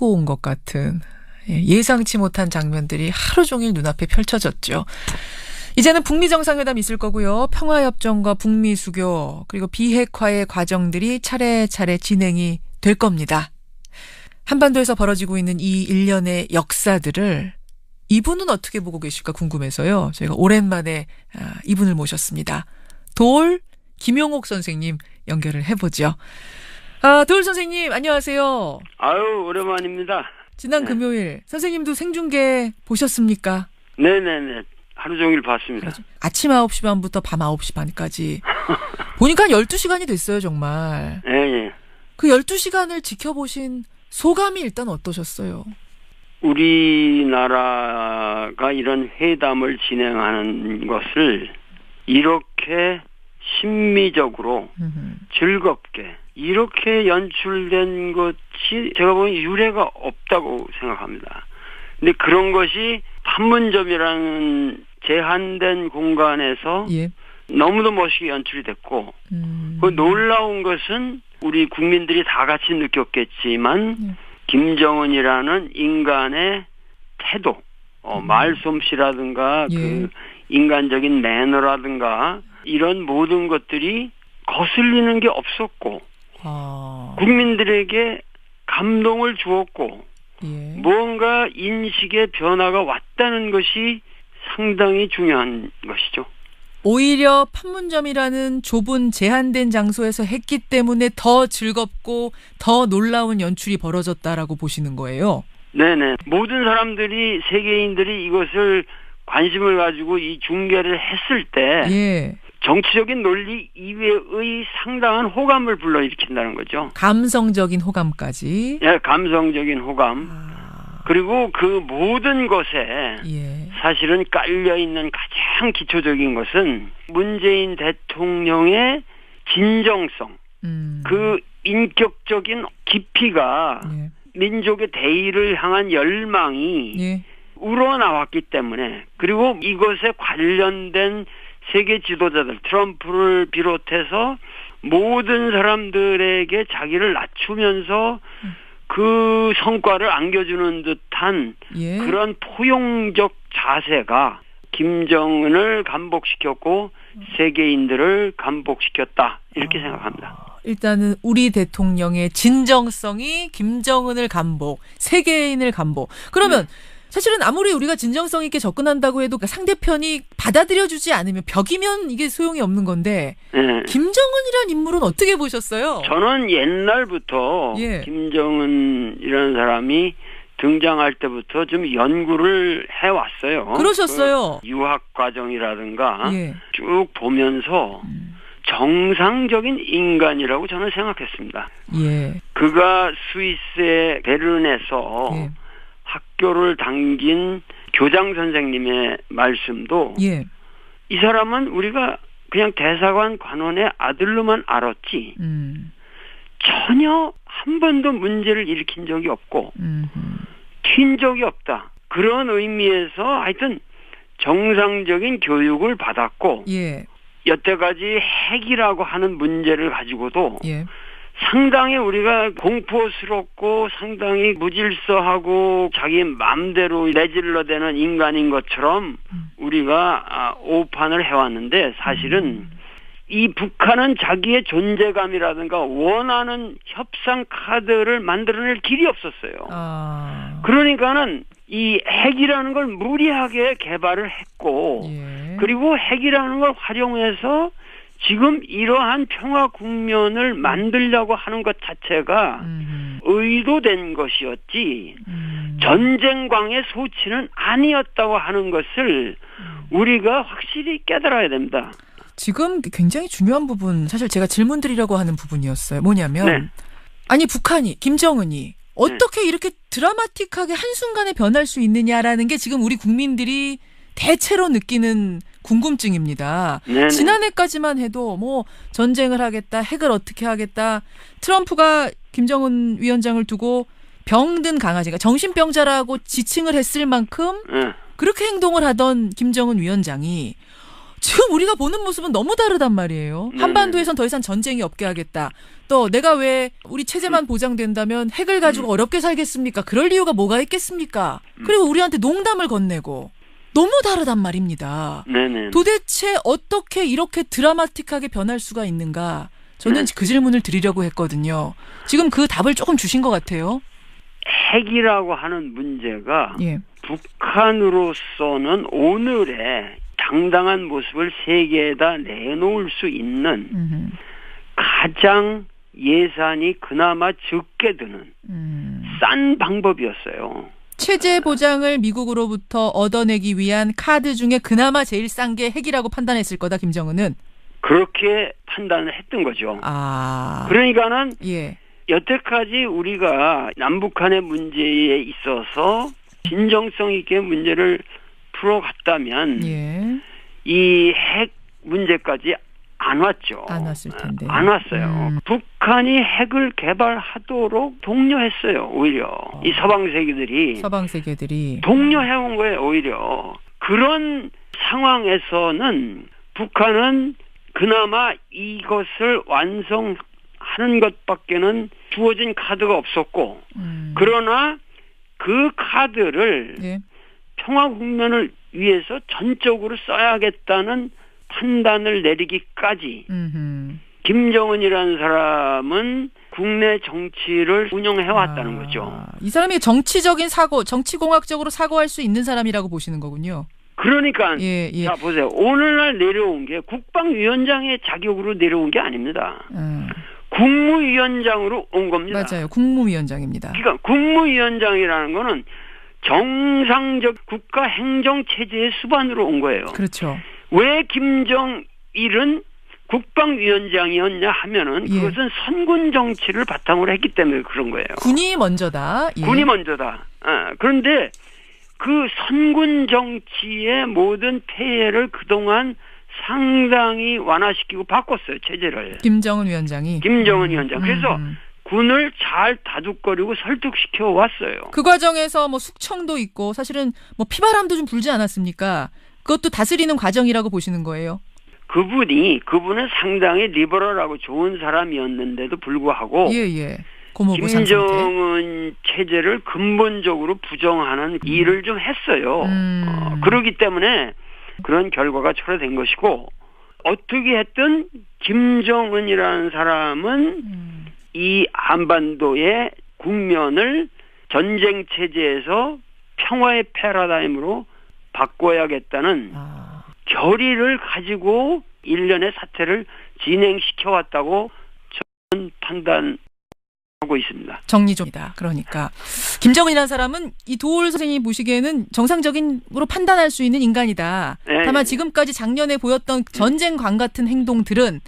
끌고 온 것 같은 예상치 못한 장면들이 하루 종일 눈앞에 펼쳐졌죠. 이제는 북미 정상회담 있을 거고요. 평화협정과 북미 수교 그리고 비핵화의 과정들이 차례차례 진행이 될 겁니다. 한반도에서 벌어지고 있는 이 일련의 역사들을 이분은 어떻게 보고 계실까 궁금해서요. 저희가 오랜만에 이분을 모셨습니다. 도올 김용옥 선생님 연결을 해보죠. 도올 선생님 안녕하세요. 아유 오랜만입니다. 지난 금요일 선생님도 생중계 보셨습니까? 네네네. 하루 종일 봤습니다. 아침 9시 반부터 밤 9시 반까지. 보니까 한 12시간이 됐어요 정말. 예. 그 12시간을 지켜보신 소감이 일단 어떠셨어요? 우리나라가 이런 회담을 진행하는 것을 이렇게 심미적으로 즐겁게 이렇게 연출된 것이 제가 보기엔 유례가 없다고 생각합니다. 근데 그런 것이 판문점이라는 제한된 공간에서 너무도 멋있게 연출이 됐고 그 놀라운 것은 우리 국민들이 다 같이 느꼈겠지만 김정은이라는 인간의 태도, 말솜씨라든가 그 인간적인 매너라든가 이런 모든 것들이 거슬리는 게 없었고 국민들에게 감동을 주었고 무언가 인식의 변화가 왔다는 것이 상당히 중요한 것이죠. 오히려 판문점이라는 좁은 제한된 장소에서 했기 때문에 더 즐겁고 더 놀라운 연출이 벌어졌다라고 보시는 거예요? 네네. 모든 사람들이 세계인들이 이것을 관심을 가지고 이 중계를 했을 때 정치적인 논리 이외의 상당한 호감을 불러일으킨다는 거죠. 감성적인 호감까지. 예, 감성적인 호감. 그리고 그 모든 것에 사실은 깔려있는 가장 기초적인 것은 문재인 대통령의 진정성, 그 인격적인 깊이가 민족의 대의를 향한 열망이 우러나왔기 때문에 그리고 이것에 관련된 세계 지도자들 트럼프를 비롯해서 모든 사람들에게 자기를 낮추면서 그 성과를 안겨주는 듯한 그런 포용적 자세가 김정은을 감복시켰고 세계인들을 감복시켰다 이렇게 생각합니다. 일단은 우리 대통령의 진정성이 김정은을 감복, 세계인을 감복. 그러면 사실은 아무리 우리가 진정성 있게 접근한다고 해도 상대편이 받아들여주지 않으면 벽이면 이게 소용이 없는 건데 김정은이란 인물은 어떻게 보셨어요? 저는 옛날부터 김정은이라는 사람이 등장할 때부터 좀 연구를 해왔어요. 그러셨어요? 그 유학 과정이라든가 쭉 보면서 정상적인 인간이라고 저는 생각했습니다. 그가 스위스의 베른에서 학교를 당긴 교장 선생님의 말씀도 이 사람은 우리가 그냥 대사관 관원의 아들로만 알았지 전혀 한 번도 문제를 일으킨 적이 없고 튄 적이 없다. 그런 의미에서 하여튼 정상적인 교육을 받았고 여태까지 핵이라고 하는 문제를 가지고도 상당히 우리가 공포스럽고 상당히 무질서하고 자기 마음대로 내질러대는 인간인 것처럼 우리가 오판을 해왔는데 사실은 이 북한은 자기의 존재감이라든가 원하는 협상 카드를 만들어낼 길이 없었어요. 그러니까는 이 핵이라는 걸 무리하게 개발을 했고 그리고 핵이라는 걸 활용해서 지금 이러한 평화 국면을 만들려고 하는 것 자체가 의도된 것이었지 전쟁광의 소치는 아니었다고 하는 것을 우리가 확실히 깨달아야 됩니다. 지금 굉장히 중요한 부분 사실 제가 질문 드리려고 하는 부분이었어요. 뭐냐면 아니 북한이 김정은이 어떻게 이렇게 드라마틱하게 한순간에 변할 수 있느냐라는 게 지금 우리 국민들이 대체로 느끼는 궁금증입니다. 지난해까지만 해도 뭐 전쟁을 하겠다, 핵을 어떻게 하겠다. 트럼프가 김정은 위원장을 두고 병든 강아지가 정신병자라고 지칭을 했을 만큼 그렇게 행동을 하던 김정은 위원장이 지금 우리가 보는 모습은 너무 다르단 말이에요. 한반도에선 더 이상 전쟁이 없게 하겠다. 또 내가 왜 우리 체제만 보장된다면 핵을 가지고 어렵게 살겠습니까? 그럴 이유가 뭐가 있겠습니까? 그리고 우리한테 농담을 건네고 너무 다르단 말입니다. 네네. 도대체 어떻게 이렇게 드라마틱하게 변할 수가 있는가? 저는 그 질문을 드리려고 했거든요. 지금 그 답을 조금 주신 것 같아요. 핵이라고 하는 문제가 북한으로서는 오늘의 당당한 모습을 세계에다 내놓을 수 있는 가장 예산이 그나마 적게 드는 싼 방법이었어요. 체제 보장을 미국으로부터 얻어내기 위한 카드 중에 그나마 제일 싼 게 핵이라고 판단했을 거다, 김정은은. 그렇게 판단을 했던 거죠. 아. 그러니까는 여태까지 우리가 남북한의 문제에 있어서 진정성 있게 문제를 풀어갔다면 이 핵 문제까지 안 왔죠. 안 왔을 텐데. 안 왔어요. 북한이 핵을 개발하도록 독려했어요. 오히려 이 서방 세계들이 독려해온 거예요. 오히려 그런 상황에서는 북한은 그나마 이것을 완성하는 것밖에는 주어진 카드가 없었고 그러나 그 카드를 평화 국면을 위해서 전적으로 써야겠다는 판단을 내리기까지 김정은이라는 사람은 국내 정치를 운영해왔다는 거죠. 이 사람이 정치적인 사고, 정치공학적으로 사고할 수 있는 사람이라고 보시는 거군요. 그러니까 자 보세요. 오늘날 내려온 게 국방위원장의 자격으로 내려온 게 아닙니다. 국무위원장으로 온 겁니다. 맞아요. 국무위원장입니다. 그러니까 국무위원장이라는 거는 정상적 국가 행정체제의 수반으로 온 거예요. 그렇죠. 왜 김정일은 국방위원장이었냐 하면은 그것은 선군 정치를 바탕으로 했기 때문에 그런 거예요. 군이 먼저다. 군이 먼저다. 그런데 그 선군 정치의 모든 폐해를 그동안 상당히 완화시키고 바꿨어요. 체제를. 김정은 위원장. 그래서 군을 잘 다독거리고 설득시켜 왔어요. 그 과정에서 뭐 숙청도 있고 사실은 뭐 피바람도 좀 불지 않았습니까? 그것도 다스리는 과정이라고 보시는 거예요? 그분은 상당히 리버럴하고 좋은 사람이었는데도 불구하고 고모부 김정은 체제를 근본적으로 부정하는 일을 좀 했어요. 그렇기 때문에 그런 결과가 초래된 것이고 어떻게 했든 김정은이라는 사람은 이 한반도의 국면을 전쟁 체제에서 평화의 패러다임으로 바꿔야겠다는 결의를 가지고 일련의 사태를 진행시켜 왔다고 저는 판단하고 있습니다. 정리적이다. 그러니까 김정은이라는 사람은 이 도올 선생님이 보시기에는 정상적인으로 판단할 수 있는 인간이다. 다만 지금까지 작년에 보였던 전쟁관 같은 행동들은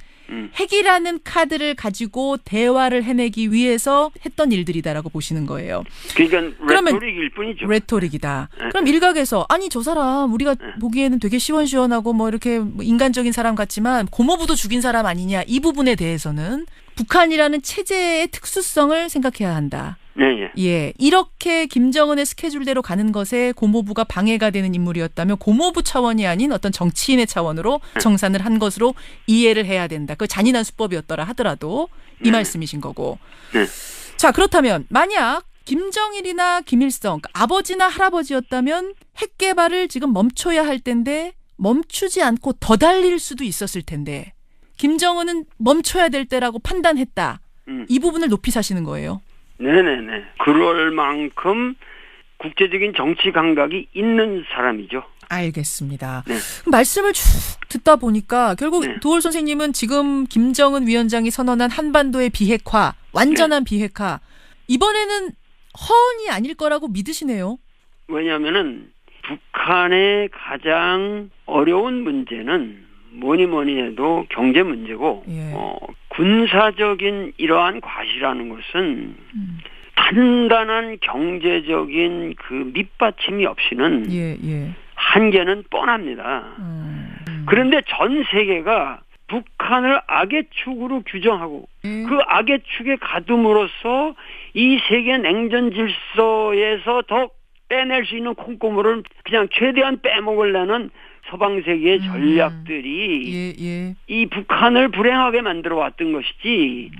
핵이라는 카드를 가지고 대화를 해내기 위해서 했던 일들이다라고 보시는 거예요. 그러니까 레토릭일 뿐이죠. 레토릭이다. 그럼 일각에서 아니 저 사람 우리가 보기에는 되게 시원시원하고 뭐 이렇게 인간적인 사람 같지만 고모부도 죽인 사람 아니냐 이 부분에 대해서는 북한이라는 체제의 특수성을 생각해야 한다. 이렇게 김정은의 스케줄대로 가는 것에 고모부가 방해가 되는 인물이었다면 고모부 차원이 아닌 어떤 정치인의 차원으로 정산을 한 것으로 이해를 해야 된다. 그 잔인한 수법이었더라 하더라도 이 말씀이신 거고. 자, 그렇다면 만약 김정일이나 김일성, 그러니까 아버지나 할아버지였다면 핵 개발을 지금 멈춰야 할 텐데 멈추지 않고 더 달릴 수도 있었을 텐데 김정은은 멈춰야 될 때라고 판단했다. 이 부분을 높이 사시는 거예요. 네네네. 그럴 만큼 국제적인 정치 감각이 있는 사람이죠. 알겠습니다. 말씀을 쭉 듣다 보니까 결국 도올 선생님은 지금 김정은 위원장이 선언한 한반도의 비핵화, 완전한 비핵화, 이번에는 허언이 아닐 거라고 믿으시네요. 왜냐하면은 북한의 가장 어려운 문제는 뭐니 해도 경제 문제고 군사적인 이러한 과시라는 것은 단단한 경제적인 그 밑받침이 없이는 한계는 뻔합니다. 그런데 전 세계가 북한을 악의 축으로 규정하고 그 악의 축에 가둠으로써 이 세계 냉전 질서에서 더 빼낼 수 있는 콩고물을 그냥 최대한 빼먹으려는 서방 세계의 전략들이 이 북한을 불행하게 만들어 왔던 것이지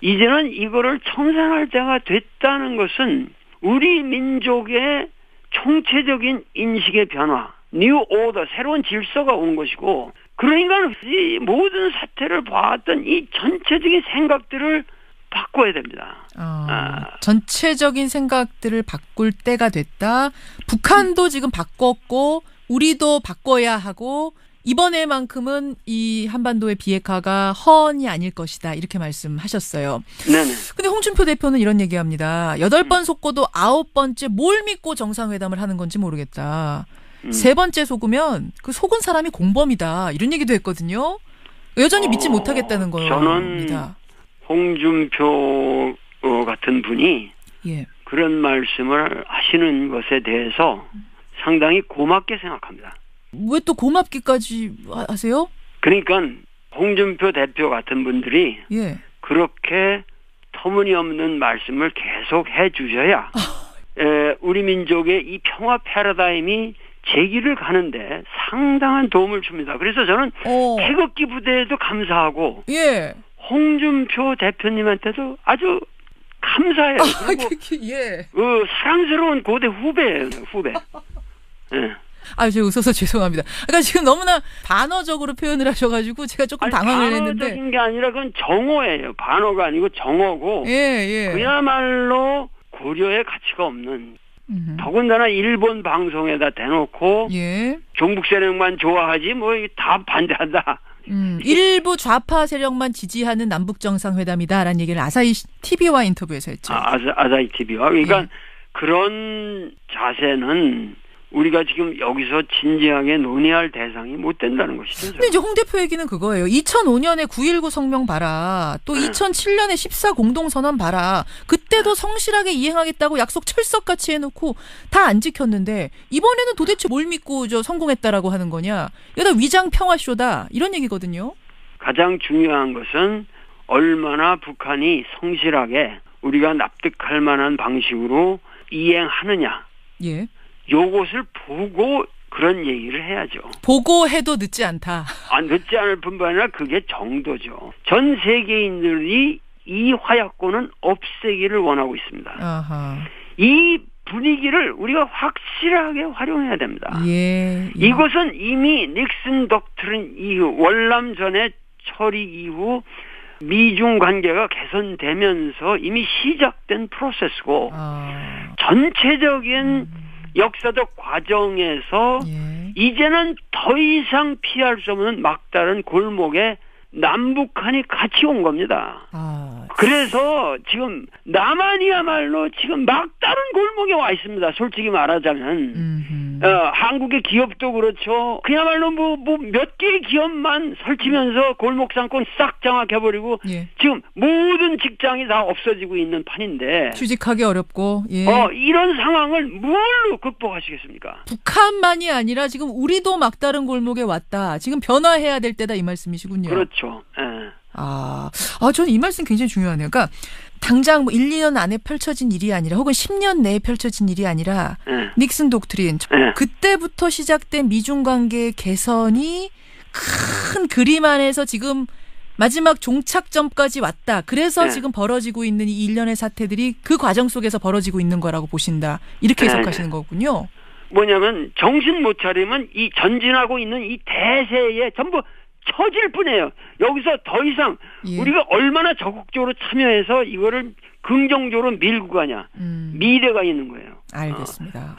이제는 이거를 청산할 때가 됐다는 것은 우리 민족의 총체적인 인식의 변화, 뉴 오더, 새로운 질서가 온 것이고 그러니까 이 모든 사태를 봐왔던 이 전체적인 생각들을 바꿔야 됩니다. 전체적인 생각들을 바꿀 때가 됐다. 북한도 지금 바꿨고 우리도 바꿔야 하고 이번에만큼은 이 한반도의 비핵화가 허언이 아닐 것이다. 이렇게 말씀하셨어요. 네네. 근데 홍준표 대표는 이런 얘기합니다. 8번 속고도 9번째 뭘 믿고 정상회담을 하는 건지 모르겠다. 3번째 속으면 그 속은 사람이 공범이다. 이런 얘기도 했거든요. 여전히 믿지 못하겠다는 겁니다. 저는 홍준표 같은 분이 그런 말씀을 하시는 것에 대해서 상당히 고맙게 생각합니다. 왜 또 고맙기까지 하세요? 그러니까 홍준표 대표 같은 분들이 그렇게 터무니없는 말씀을 계속 해주셔야 우리 민족의 이 평화 패러다임이 제기를 가는데 상당한 도움을 줍니다. 그래서 저는 태극기 부대에도 감사하고 홍준표 대표님한테도 아주 감사해요. 그리고 사랑스러운 고대 후배예요. 후배. 제가 웃어서 죄송합니다. 그러니까 지금 너무나 반어적으로 표현을 하셔가지고 제가 조금 당황을 했는데. 반어적인 게 아니라 그건 정어예요. 반어가 아니고 정어고. 그야말로 고려의 가치가 없는. 더군다나 일본 방송에다 대놓고 종북 세력만 좋아하지 뭐 다 반대한다. 일부 좌파 세력만 지지하는 남북 정상회담이다라는 얘기를 아사히 TV와 인터뷰에서 했죠. 아사히 TV와. 그러니까 그런 자세는 우리가 지금 여기서 진지하게 논의할 대상이 못 된다는 것이죠. 근데 이제 홍 대표 얘기는 그거예요. 2005년에 9.19 성명 봐라. 또 2007년에 14 공동선언 봐라. 그때도 성실하게 이행하겠다고 약속 철석같이 해놓고 다 안 지켰는데 이번에는 도대체 뭘 믿고 성공했다라고 하는 거냐. 이거 다 위장 평화쇼다. 이런 얘기거든요. 가장 중요한 것은 얼마나 북한이 성실하게 우리가 납득할 만한 방식으로 이행하느냐. 요것을 보고 그런 얘기를 해야죠. 보고 해도 늦지 않다. 늦지 않을 뿐만 아니라 그게 정도죠. 전 세계인들이 이 화약고는 없애기를 원하고 있습니다. 이 분위기를 우리가 확실하게 활용해야 됩니다. 이것은 이미 닉슨 독트린 이후 월남 전의 처리 이후 미중 관계가 개선되면서 이미 시작된 프로세스고 전체적인 역사적 과정에서 이제는 더 이상 피할 수 없는 막다른 골목에 남북한이 같이 온 겁니다. 그래서 지금 남한이야말로 지금 막다른 골목에 와 있습니다. 솔직히 말하자면 한국의 기업도 그렇죠. 그야말로 뭐 몇 개의 기업만 설치면서 골목상권 싹 장악해버리고 지금 모든 직장이 다 없어지고 있는 판인데 취직하기 어렵고 이런 상황을 뭘로 극복하시겠습니까? 북한만이 아니라 지금 우리도 막다른 골목에 왔다. 지금 변화해야 될 때다 이 말씀이시군요. 그렇죠. 저는 이 말씀 굉장히 중요하네요. 그러니까 당장 1, 2년 안에 펼쳐진 일이 아니라 혹은 10년 내에 펼쳐진 일이 아니라 닉슨 독트린 그때부터 시작된 미중 관계의 개선이 큰 그림 안에서 지금 마지막 종착점까지 왔다. 그래서 지금 벌어지고 있는 이 일련의 사태들이 그 과정 속에서 벌어지고 있는 거라고 보신다. 이렇게 해석하시는 거군요. 뭐냐면 정신 못 차리면 이 전진하고 있는 이 대세에 전부 처질 뿐이에요. 여기서 더 이상 우리가 얼마나 적극적으로 참여해서 이거를 긍정적으로 밀고 가냐. 미래가 있는 거예요. 알겠습니다.